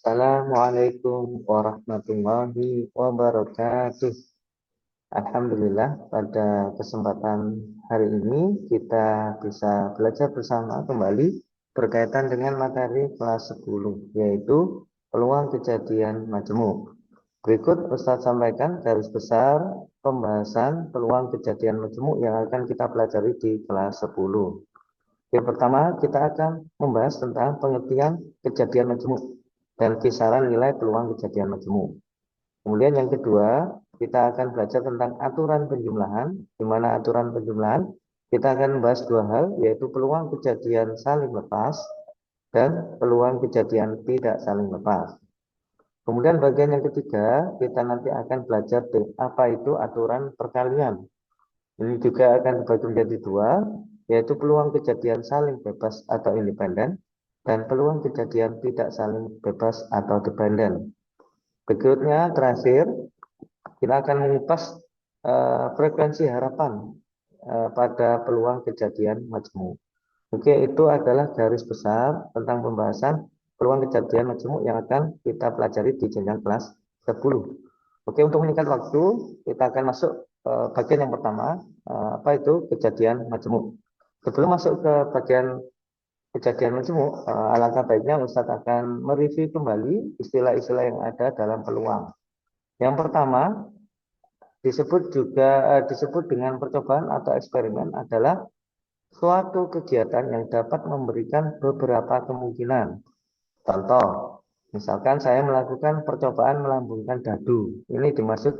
Assalamualaikum warahmatullahi wabarakatuh. Alhamdulillah, pada kesempatan hari ini kita bisa belajar bersama kembali berkaitan dengan materi kelas 10, yaitu peluang kejadian majemuk. Berikut Ustadz sampaikan garis besar pembahasan peluang kejadian majemuk yang akan kita pelajari di kelas 10. Yang pertama, kita akan membahas tentang pengertian kejadian majemuk dan kisaran nilai peluang kejadian majemuk. Kemudian yang kedua, kita akan belajar tentang aturan penjumlahan, di mana aturan penjumlahan kita akan membahas dua hal, yaitu peluang kejadian saling lepas dan peluang kejadian tidak saling lepas. Kemudian bagian yang ketiga, kita nanti akan belajar apa itu aturan perkalian. Ini juga akan dibagi menjadi dua, yaitu peluang kejadian saling bebas atau independen dan peluang kejadian tidak saling bebas atau dependen. Berikutnya terakhir kita akan mengupas frekuensi harapan pada peluang kejadian majemuk. Oke, itu adalah garis besar tentang pembahasan peluang kejadian majemuk yang akan kita pelajari di jenjang kelas 10. Oke, untuk meningkat waktu, kita akan masuk bagian yang pertama, apa itu kejadian majemuk. Sebelum masuk ke bagian kejadian majemuk, alangkah baiknya Ustadz akan mereview kembali istilah-istilah yang ada dalam peluang. Yang pertama, disebut dengan percobaan atau eksperimen adalah suatu kegiatan yang dapat memberikan beberapa kemungkinan. Contoh, misalkan saya melakukan percobaan melambungkan dadu. Ini dimaksud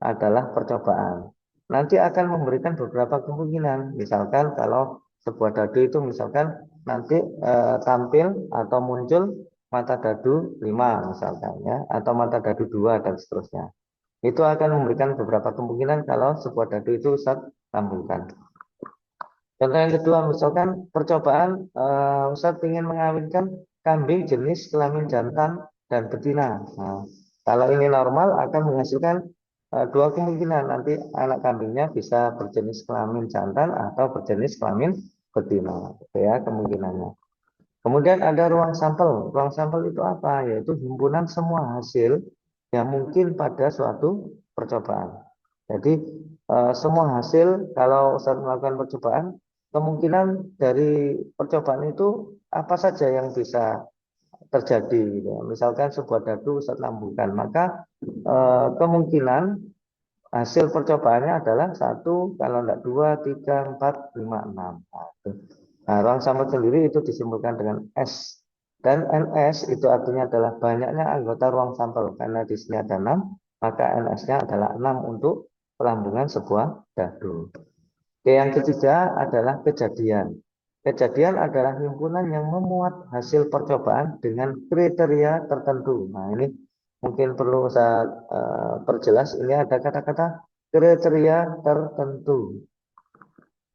adalah percobaan. Nanti akan memberikan beberapa kemungkinan. Misalkan kalau sebuah dadu itu misalkan nanti tampil atau muncul mata dadu 5 misalkan ya, atau mata dadu 2 dan seterusnya. Itu akan memberikan beberapa kemungkinan kalau sebuah dadu itu Ustadz lambungkan. Contoh yang kedua, misalkan percobaan Ustadz ingin mengawinkan kambing jenis kelamin jantan dan betina. Nah, kalau ini normal akan menghasilkan dua kemungkinan, nanti anak kambingnya bisa berjenis kelamin jantan atau berjenis kelamin betina, ya kemungkinannya. Kemudian ada ruang sampel. Ruang sampel itu apa? Yaitu himpunan semua hasil yang mungkin pada suatu percobaan. Jadi semua hasil kalau Ustadz melakukan percobaan, kemungkinan dari percobaan itu apa saja yang bisa terjadi. Gitu. Misalkan sebuah dadu Ustadz lambungkan, maka kemungkinan hasil percobaannya adalah 1, kalau tidak 2, 3, 4, 5, 6. Nah, ruang sampel sendiri itu disimpulkan dengan S. Dan NS itu artinya adalah banyaknya anggota ruang sampel. Karena di sini ada 6, maka NS-nya adalah 6 untuk pelambungan sebuah dadu. Oke, yang ketiga adalah kejadian. Kejadian adalah himpunan yang memuat hasil percobaan dengan kriteria tertentu. Nah, ini mungkin perlu saya perjelas. Ini ada kata-kata kriteria tertentu.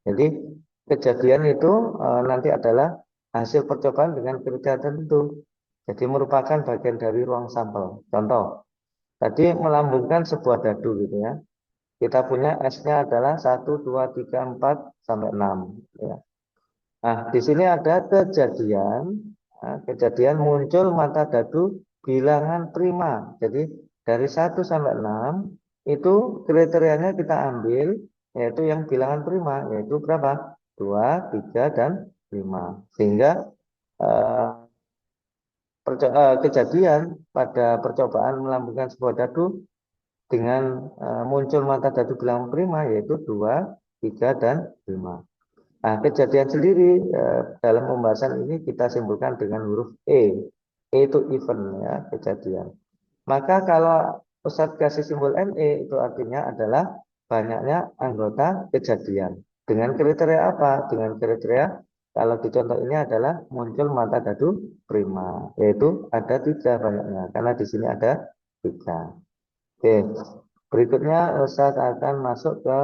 Jadi kejadian itu nanti adalah hasil percobaan dengan kriteria tertentu. Jadi merupakan bagian dari ruang sampel. Contoh, tadi melambungkan sebuah dadu gitu ya. Kita punya S-nya adalah 1, 2, 3, 4, sampai 6. Ya. Nah, di sini ada kejadian. Nah, kejadian muncul mata dadu bilangan prima. Jadi dari 1 sampai 6 itu kriterianya kita ambil, yaitu yang bilangan prima, yaitu berapa? 2, 3, dan 5. Sehingga eh, kejadian pada percobaan melambungkan sebuah dadu dengan muncul mata dadu bilangan prima yaitu 2, 3, dan 5. Nah, kejadian sendiri dalam pembahasan ini kita simpulkan dengan huruf E. E itu event ya, kejadian. Maka kalau Ustadz kasih simbol ME itu artinya adalah banyaknya anggota kejadian. Dengan kriteria apa? Dengan kriteria kalau di contoh ini adalah muncul mata dadu prima, yaitu ada 3 banyaknya, karena di sini ada 3. Oke, berikutnya Ustadz akan masuk ke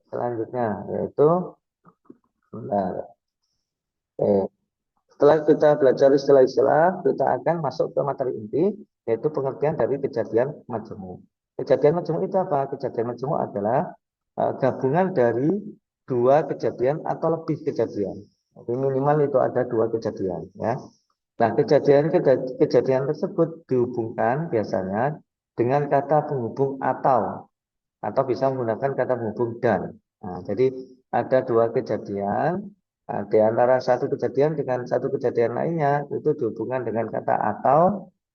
selanjutnya, yaitu bentar. Oke. Setelah kita belajar istilah-istilah, kita akan masuk ke materi inti, yaitu pengertian dari kejadian majemuk. Kejadian majemuk itu apa? Kejadian majemuk adalah gabungan dari dua kejadian atau lebih kejadian. Jadi minimal itu ada 2 kejadian, ya. Nah, kejadian tersebut dihubungkan biasanya dengan kata penghubung atau bisa menggunakan kata penghubung dan. Nah, jadi ada dua kejadian, di antara satu kejadian dengan satu kejadian lainnya itu dihubungkan dengan kata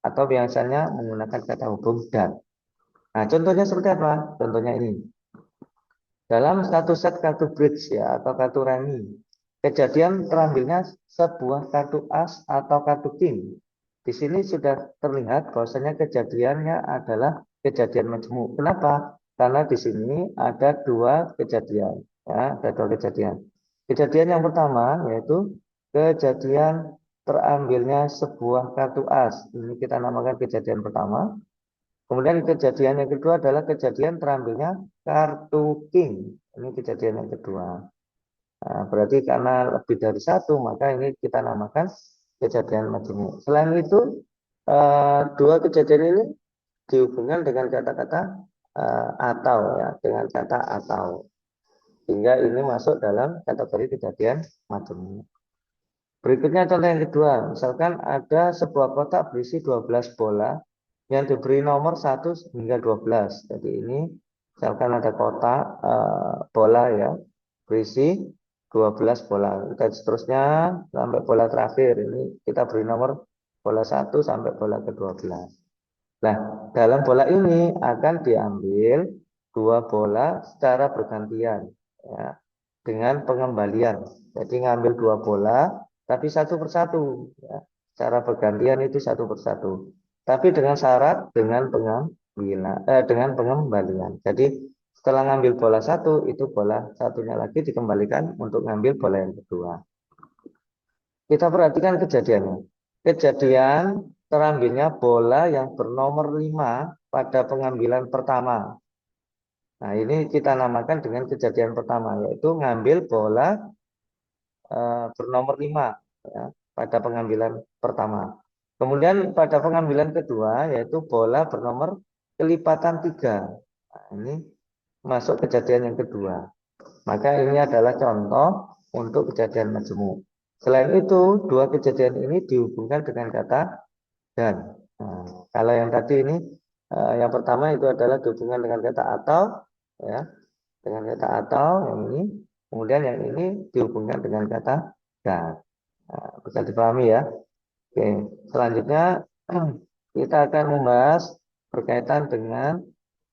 atau biasanya menggunakan kata hubung dan. Nah, contohnya seperti apa? Contohnya ini. Dalam satu set kartu bridge ya atau kartu remi, kejadian terambilnya sebuah kartu as atau kartu king. Di sini sudah terlihat bahwasanya kejadiannya adalah kejadian majemuk. Kenapa? Karena di sini ada dua kejadian, ya, ada dua kejadian. Kejadian yang pertama yaitu kejadian terambilnya sebuah kartu as. Ini kita namakan kejadian pertama. Kemudian kejadian yang kedua adalah kejadian terambilnya kartu king. Ini kejadian yang kedua. Nah, berarti karena lebih dari satu, maka ini kita namakan kejadian majemuk. Selain itu, dua kejadian ini dihubungkan dengan kata-kata atau ya, dengan kata atau. Sehingga ini masuk dalam kategori kejadian majemuk. Berikutnya contoh yang kedua, misalkan ada sebuah kotak berisi 12 bola yang diberi nomor 1 hingga 12. Jadi ini misalkan ada kotak bola ya, berisi 12 bola. Dan seterusnya sampai bola terakhir. Ini kita beri nomor bola 1 sampai bola ke-12. Nah, dalam bola ini akan diambil dua bola secara bergantian ya, dengan pengembalian. Jadi ngambil dua bola tapi satu persatu ya. Secara bergantian itu satu persatu. Tapi dengan syarat dengan pengembalian. Jadi setelah ngambil bola satu, itu bola satunya lagi dikembalikan untuk ngambil bola yang kedua. Kita perhatikan kejadiannya. Kejadian terambilnya bola yang bernomor 5 pada pengambilan pertama. Nah, ini kita namakan dengan kejadian pertama, yaitu ngambil bola bernomor 5 ya, pada pengambilan pertama. Kemudian pada pengambilan kedua, yaitu bola bernomor kelipatan 3. Nah, ini masuk kejadian yang kedua. Maka ini adalah contoh untuk kejadian majemuk. Selain itu, dua kejadian ini dihubungkan dengan kata dan. Nah, kalau yang tadi ini, yang pertama itu adalah dihubungkan dengan kata atau, ya, dengan kata atau yang ini. Kemudian yang ini dihubungkan dengan kata dan. Nah, bisa dipahami ya. Oke, selanjutnya kita akan membahas berkaitan dengan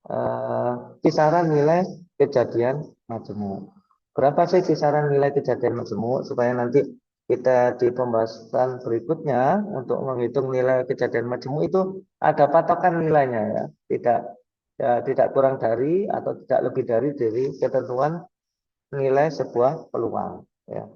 eh, kisaran nilai kejadian majemuk. Berapa sih kisaran nilai kejadian majemuk supaya nanti kita di pembahasan berikutnya untuk menghitung nilai kejadian majemuk itu ada patokan nilainya ya, tidak kurang dari atau tidak lebih dari ketentuan nilai sebuah peluang ya.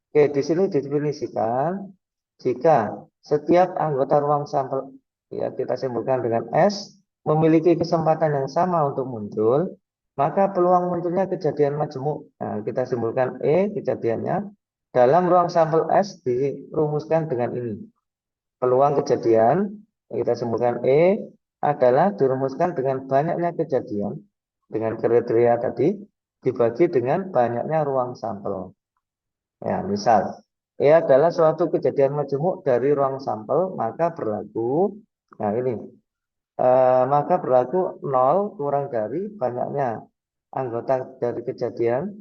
Oke, di sini didefinisikan jika setiap anggota ruang sampel ya kita simpulkan dengan S memiliki kesempatan yang sama untuk muncul, maka peluang munculnya kejadian majemuk. Nah, kita simpulkan E kejadiannya dalam ruang sampel S dirumuskan dengan ini. Peluang kejadian yang kita simpulkan E adalah dirumuskan dengan banyaknya kejadian dengan kriteria tadi dibagi dengan banyaknya ruang sampel. Ya, misal E adalah suatu kejadian majemuk dari ruang sampel, maka berlaku, nah ini, maka berlaku 0 kurang dari banyaknya anggota dari kejadian,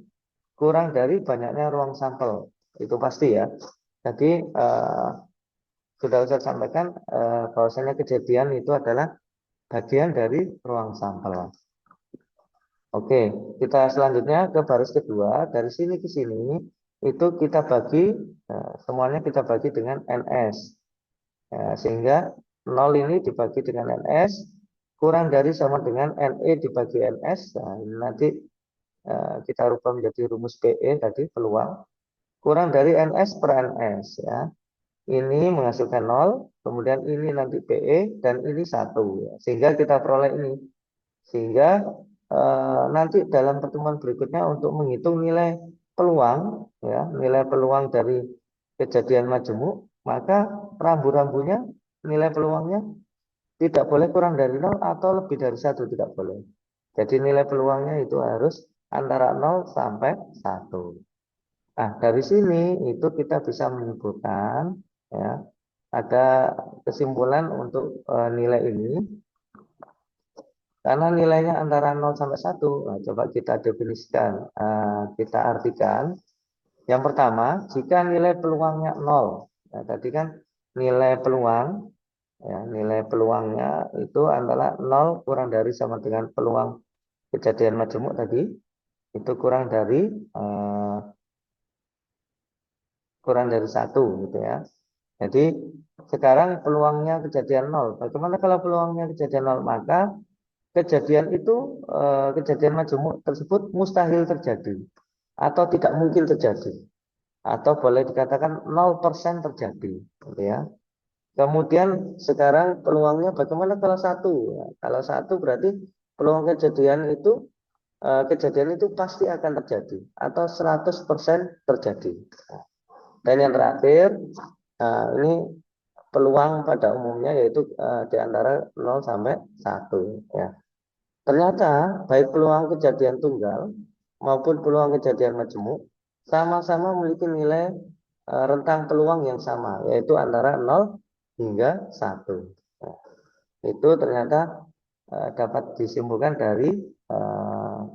kurang dari banyaknya ruang sampel. Itu pasti ya. Jadi, sudah saya sampaikan bahwasanya kejadian itu adalah bagian dari ruang sampel. Oke, kita selanjutnya ke baris kedua. Dari sini ke sini itu kita bagi semuanya kita bagi dengan NS. Sehingga 0 ini dibagi dengan NS kurang dari sama dengan NE dibagi NS. Nah, ini nanti kita rubah menjadi rumus PE tadi peluang kurang dari NS per NS ya. Ini menghasilkan 0, kemudian ini nanti PE dan ini 1 ya. Sehingga kita peroleh ini. Sehingga nanti dalam pertemuan berikutnya untuk menghitung nilai peluang ya, nilai peluang dari kejadian majemuk, maka rambu-rambunya nilai peluangnya tidak boleh kurang dari 0 atau lebih dari 1, tidak boleh. Jadi nilai peluangnya itu harus antara 0 sampai 1. Nah, dari sini itu kita bisa menyimpulkan ya, ada kesimpulan untuk nilai ini. Karena nilainya antara 0 sampai 1, nah, coba kita definisikan, kita artikan. Yang pertama, jika nilai peluangnya 0, nah, tadi kan nilai peluang, ya, nilai peluangnya itu adalah 0 kurang dari sama dengan peluang kejadian majemuk tadi, itu kurang dari 1 gitu ya. Jadi sekarang peluangnya kejadian 0. Bagaimana kalau peluangnya kejadian 0? Maka kejadian itu, kejadian majemuk tersebut mustahil terjadi atau tidak mungkin terjadi, atau boleh dikatakan 0% terjadi, gitu ya. Kemudian sekarang peluangnya bagaimana kalau 1? Ya, kalau 1 berarti peluang kejadian itu pasti akan terjadi atau 100% terjadi. Dan yang terakhir, ini peluang pada umumnya yaitu di antara 0 sampai 1 ya. Ternyata baik peluang kejadian tunggal maupun peluang kejadian majemuk sama-sama memiliki nilai rentang peluang yang sama, yaitu antara 0 hingga 1. Nah, itu ternyata dapat disimpulkan dari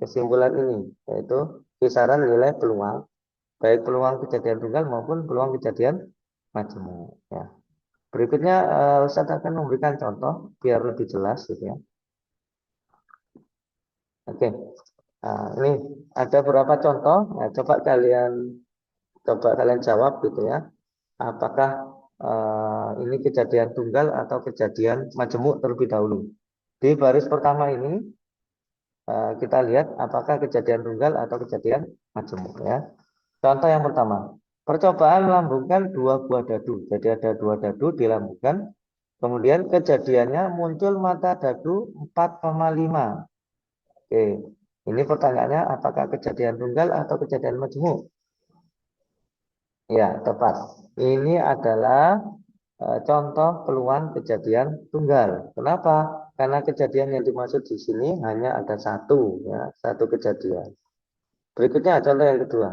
kesimpulan ini, yaitu kisaran nilai peluang baik peluang kejadian tunggal maupun peluang kejadian majemuk ya. Berikutnya Ustaz akan memberikan contoh biar lebih jelas gitu ya. Oke. Nah, ini ada beberapa contoh. Nah, coba kalian jawab gitu ya. Apakah ini kejadian tunggal atau kejadian majemuk terlebih dahulu. Di baris pertama ini kita lihat apakah kejadian tunggal atau kejadian majemuk ya. Contoh yang pertama, percobaan melambungkan dua buah dadu. Jadi ada dua dadu dilambungkan. Kemudian kejadiannya muncul mata dadu 4,5. Oke, ini pertanyaannya apakah kejadian tunggal atau kejadian majemuk? Ya, tepat. Ini adalah contoh peluang kejadian tunggal. Kenapa? Karena kejadian yang dimaksud di sini hanya ada satu, ya, satu kejadian. Berikutnya contoh yang kedua.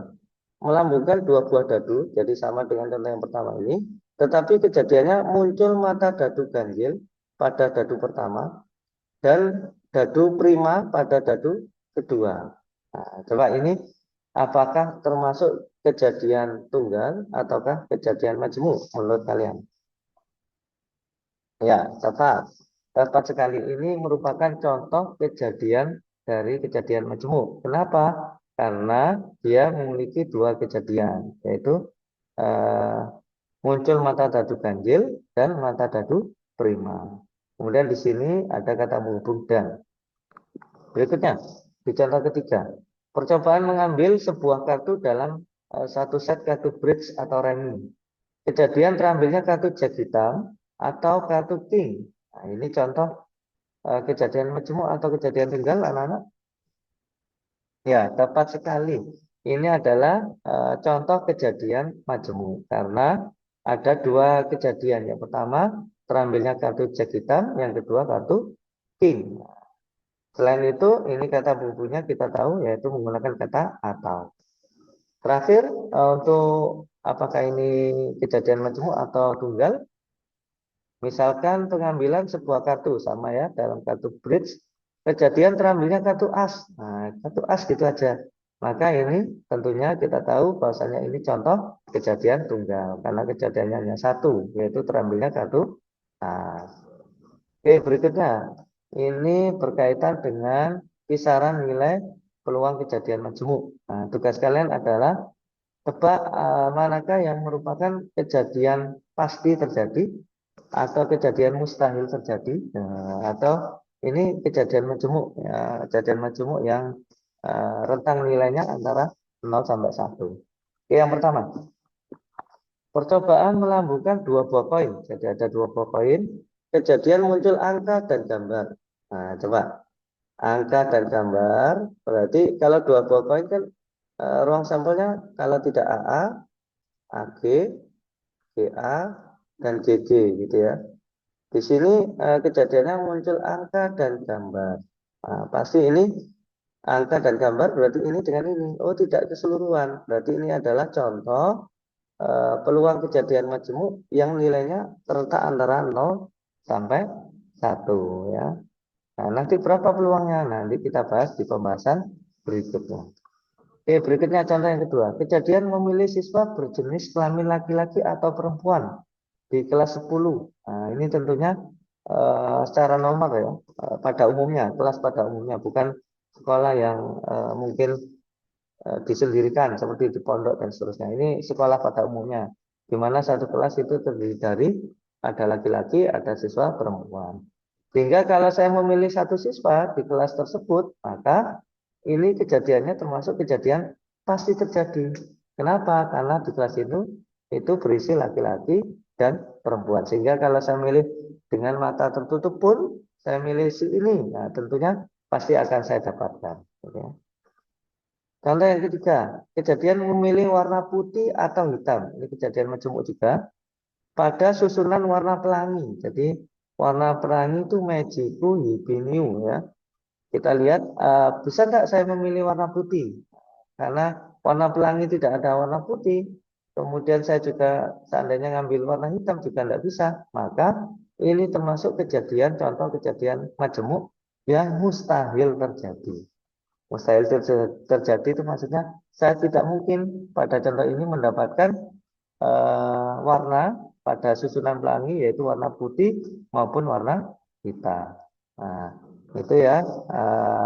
Melambungkan dua buah dadu, jadi sama dengan contoh yang pertama ini, tetapi kejadiannya muncul mata dadu ganjil pada dadu pertama dan dadu prima pada dadu kedua. Nah, coba ini apakah termasuk kejadian tunggal ataukah kejadian majemuk menurut kalian? Ya, tepat. Tepat sekali. Ini merupakan contoh kejadian dari kejadian majemuk. Kenapa? Karena dia memiliki dua kejadian, yaitu eh, muncul mata dadu ganjil dan mata dadu prima. Kemudian di sini ada kata menghubung dan. Berikutnya, di contoh ketiga, percobaan mengambil sebuah kartu dalam satu set kartu bridge atau remi. Kejadian terambilnya kartu jack hitam atau kartu king. Nah, ini contoh kejadian majemuk atau kejadian tunggal, anak-anak. Ya, tepat sekali. Ini adalah contoh kejadian majemuk karena ada dua kejadian. Yang pertama, terambilnya kartu jack hitam, yang kedua kartu king. Selain itu, ini kata bumbunya kita tahu yaitu menggunakan kata atau. Terakhir, untuk apakah ini kejadian majemuk atau tunggal? Misalkan pengambilan sebuah kartu sama ya dalam kartu bridge, kejadian terambilnya kartu as. Nah, kartu as gitu aja. Maka ini tentunya kita tahu bahwasanya ini contoh kejadian tunggal karena kejadiannya hanya satu, yaitu terambilnya kartu as. Oke, berikutnya ini berkaitan dengan kisaran nilai peluang kejadian majemuk. Nah, tugas kalian adalah tebak manakah yang merupakan kejadian pasti terjadi atau kejadian mustahil terjadi, atau ini kejadian majemuk, ya, kejadian majemuk yang rentang nilainya antara 0 sampai 1. Oke, yang pertama, percobaan melambungkan dua buah koin. Jadi ada dua buah koin, kejadian muncul angka dan gambar. Nah, coba angka dan gambar, berarti kalau dua buah koin kan ruang sampelnya kalau tidak AA, AG, GA, dan GG gitu ya. Di sini kejadiannya muncul angka dan gambar. Nah, pasti ini angka dan gambar berarti ini dengan ini. Oh, tidak keseluruhan. Berarti ini adalah contoh peluang kejadian majemuk yang nilainya terletak antara 0 sampai 1 ya. Nah, nanti berapa peluangnya? Nanti kita bahas di pembahasan berikutnya. Oke, berikutnya contoh yang kedua. Kejadian memilih siswa berjenis kelamin laki-laki atau perempuan di kelas 10. Nah, ini tentunya secara normal ya, pada umumnya, kelas pada umumnya, bukan sekolah yang mungkin disendirikan seperti di pondok dan seterusnya. Ini sekolah pada umumnya, di mana satu kelas itu terdiri dari ada laki-laki, ada siswa perempuan. Sehingga kalau saya memilih satu siswa di kelas tersebut, maka ini kejadiannya termasuk kejadian pasti terjadi. Kenapa? Karena di kelas itu berisi laki-laki dan perempuan. Sehingga kalau saya milih dengan mata tertutup pun, saya milih si ini, nah tentunya pasti akan saya dapatkan. Oke. Contoh yang ketiga, kejadian memilih warna putih atau hitam. Ini kejadian majemuk juga pada susunan warna pelangi. Jadi warna pelangi itu magiku hibiniu ya. Kita lihat bisa nggak saya memilih warna putih? Karena warna pelangi tidak ada warna putih. Kemudian saya juga seandainya ngambil warna hitam juga nggak bisa. Maka ini termasuk kejadian, contoh kejadian majemuk yang mustahil terjadi. Mustahil terjadi itu maksudnya saya tidak mungkin pada contoh ini mendapatkan warna pada susunan pelangi yaitu warna putih maupun warna hitam. Nah, itu ya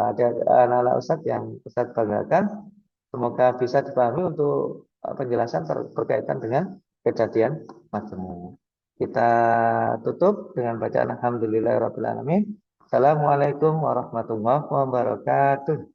ada anak-anak Ustadz yang Ustadz banggakan. Semoga bisa dipahami untuk penjelasan berkaitan dengan kejadian majemuk. Kita tutup dengan bacaan Alhamdulillahirrahmanirrahim. Assalamualaikum warahmatullahi wabarakatuh.